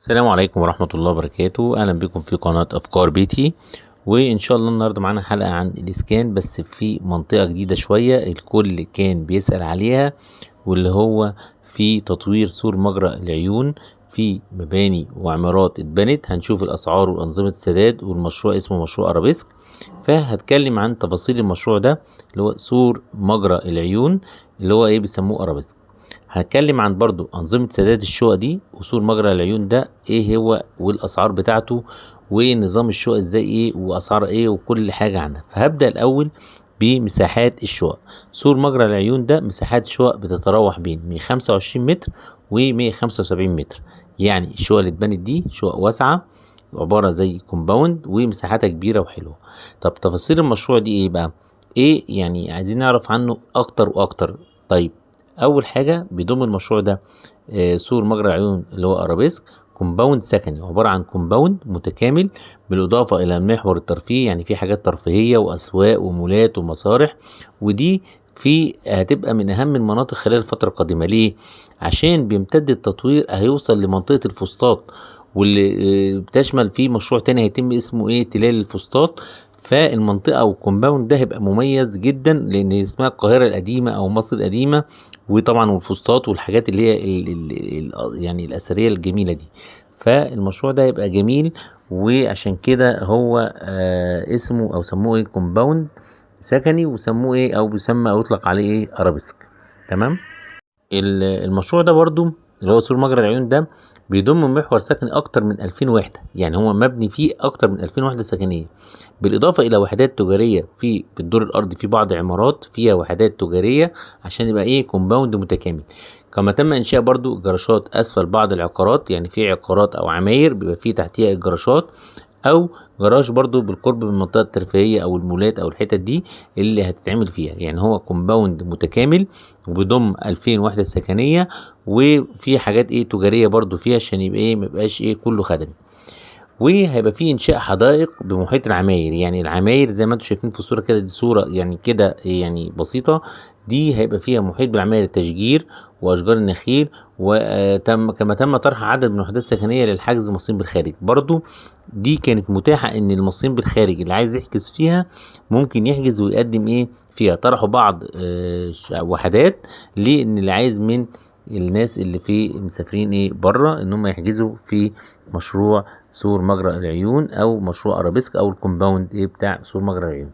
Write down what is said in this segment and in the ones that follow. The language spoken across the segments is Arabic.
السلام عليكم ورحمة الله وبركاته. أهلا بكم في قناة أفكار بيتي. وإن شاء الله النهاردة معانا حلقة عن الإسكان، بس في منطقة جديدة شوية الكل كان بيسأل عليها، واللي هو في تطوير سور مجرى العيون في مباني وعمارات اتبنت. هنشوف الأسعار وأنظمة السداد، والمشروع اسمه مشروع أرابيسك. فهتكلم عن تفاصيل المشروع ده اللي هو سور مجرى العيون، اللي هو بيسموه أرابيسك. هتكلم عن برضو أنظمة سداد الشقق دي وسور مجرى العيون ده ايه هو والأسعار بتاعته، ونظام الشقق ازاي وأسعار وكل حاجة عنها. فهبدأ الأول بمساحات الشقق. سور مجرى العيون ده مساحات شقق بتتراوح بين 125 متر و 175 متر. يعني الشقق اللي اتبنت دي شقق واسعة، عبارة زي كومباوند ومساحتها كبيرة وحلوة. طب تفاصيل المشروع دي ايه بقى؟ يعني عايزين نعرف عنه أكتر وأكتر. طيب، اول حاجه بيضم المشروع ده سور مجرى العيون اللي هو ارابيسك كومباوند سكني، عباره عن كومباوند متكامل بالاضافه الى المحور الترفيهي. يعني في حاجات ترفيهيه واسواق ومولات ومسارح، ودي هتبقى من اهم المناطق خلال الفتره القادمه. ليه؟ عشان بيمتد التطوير، هيوصل لمنطقه الفسطاط، واللي بتشمل فيه مشروع تاني هيتم اسمه تلال الفسطاط. فالمنطقه او الكومباوند ده هيبقى مميز جدا، لان اسمها القاهره القديمه او مصر القديمه، وطبعا والفسطاط والحاجات اللي هي يعني الاثريه الجميله دي. فالمشروع ده هيبقى جميل، وعشان كده هو اسمه او سموه كومباوند سكني، وسموه او بيسمى او يطلق عليه ارابيسك. تمام. المشروع ده برضو اللي هو سور مجرى العيون ده بيضم محور سكني اكتر من 2000 وحده. يعني هو مبني فيه اكتر من 2000 وحده سكنيه، بالاضافه الى وحدات تجاريه في الدور الارضي. في بعض عمارات فيها وحدات تجاريه عشان يبقى كومباوند متكامل. كما تم انشاء برضو جراشات اسفل بعض العقارات، يعني في عقارات او عماير بيبقى فيه تحتيها الجراشات، او جراج برضو بالقرب من المنطقه الترفيهيه او المولات او الحتت دي اللي هتتعمل فيها. يعني هو كومباوند متكامل وبيضم 2000 وحده سكنيه، وفي حاجات تجاريه برضو فيها، عشان يبقى ما يبقاش كله خدمي. وهيبقى فيه انشاء حدائق بمحيط العماير. يعني العماير زي ما انتم شايفين في الصوره كده، دي صوره يعني كده يعني بسيطه. دي هيبقى فيها محيط بالعماير التشجير واشجار النخيل، كما تم طرح عدد من الوحدات السكنيه للحجز مصين بالخارج. برضو دي كانت متاحه ان المصين بالخارج اللي عايز يحجز فيها ممكن يحجز ويقدم فيها. طرحوا بعض وحدات لان اللي عايز من الناس اللي في مسافرين بره ان هم يحجزوا في مشروع سور مجرى العيون او مشروع ارابيسك او الكومباوند بتاع سور مجرى العيون.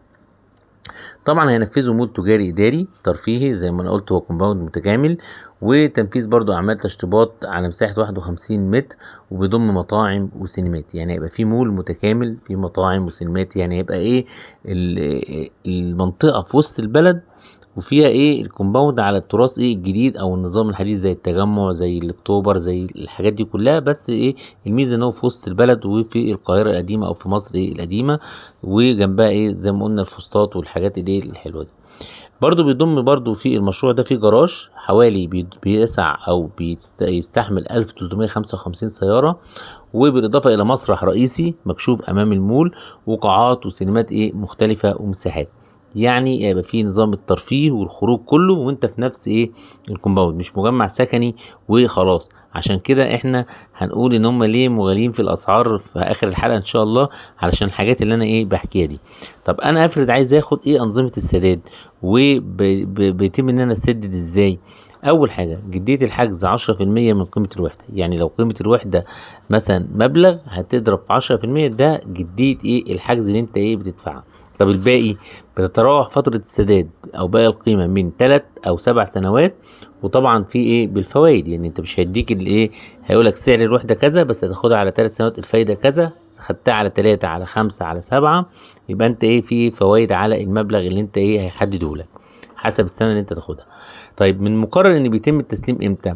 طبعا هينفذوا مول تجاري اداري ترفيهي زي ما انا قلت، هو كومباوند متكامل، وتنفيذ برضو اعمال تشطيبات على مساحه 51 متر، وبيضم مطاعم وسينمات. يعني هيبقى في مول متكامل في مطاعم وسينمات. يعني هيبقى المنطقه في وسط البلد، وفيها الكومباوند على التراث الجديد او النظام الحديث، زي التجمع زي الاكتوبر زي الحاجات دي كلها. بس الميزه ان هو في وسط البلد وفي القاهره القديمه او في مصر القديمه، وجنبها زي ما قلنا الفسطاط والحاجات الحلوه دي. برضو بيضم برضو في المشروع ده في جراج حوالي بيسع او بيستحمل 1355 سياره، وبالاضافه الى مسرح رئيسي مكشوف امام المول، وقاعات وسينمات مختلفه ومساحات. يعني يبقى في نظام الترفيه والخروج كله وانت في نفس الكومباوند، مش مجمع سكني وخلاص. عشان كده احنا هنقول ان هم ليه مغالين في الاسعار في اخر الحلقه ان شاء الله، علشان الحاجات اللي انا بحكيها دي. طب انا افرض عايز اخد انظمه السداد، وبيتم ان انا اسدد ازاي؟ اول حاجه جديه الحجز 10% من قيمه الوحده. يعني لو قيمه الوحده مثلا مبلغ، هتضرب في 10%، ده جديه الحجز اللي انت بتدفعه. طب الباقي بتتراوح فترة السداد او باقي القيمة من 3 أو 7 سنوات. وطبعا في بالفوائد. يعني انت مش هيديك هيقولك سعر الوحدة كذا، بس هتاخدها على 3 سنوات الفايدة كذا، خدتها على 3 على 5 على 7، يبقى انت في فوائد على المبلغ اللي انت هيحدده لك حسب السنة اللي انت تاخدها. طيب، من المقرر ان بيتم التسليم امتى؟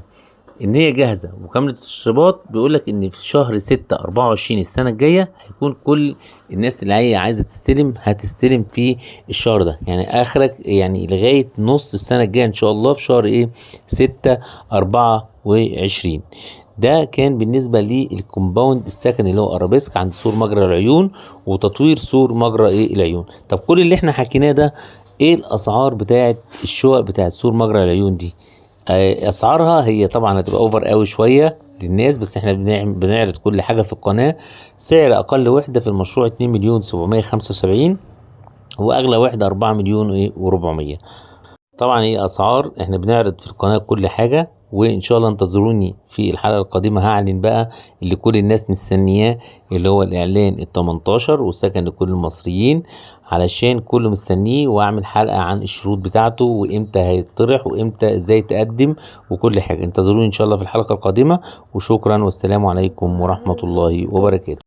ان هي جاهزه وكامله التشطيبات. بيقول لك ان في شهر 6/24 السنه الجايه هيكون كل الناس اللي هي عايزه تستلم هتستلم في الشهر ده. يعني اخرك يعني لغايه نص السنه الجايه ان شاء الله، في شهر 6/24. ده كان بالنسبه للكومباوند السكني اللي هو ارابيسك عند سور مجرى العيون، وتطوير سور مجرى العيون. طب كل اللي احنا حكيناه ده، الاسعار بتاعه الشقق بتاعه سور مجرى العيون دي؟ اسعارها هي طبعا هتبقى اوفر قوي شويه، للناس، بس احنا بنعرض كل حاجة في القناة. سعر اقل وحدة في المشروع 2,775,000 واغلى وحدة 4,400,000. طبعا ايه اسعار، احنا بنعرض في القناة كل حاجة. وان شاء الله انتظروني في الحلقة القادمة، هعلن بقى اللي كل الناس مستنياه، اللي هو الاعلان ال18 والسكن لكل المصريين، علشان كله مستنيه. واعمل حلقة عن الشروط بتاعته وامتى هيطرح وامتى ازاي تقدم وكل حاجة. انتظروني ان شاء الله في الحلقة القادمة، وشكرا والسلام عليكم ورحمة الله وبركاته.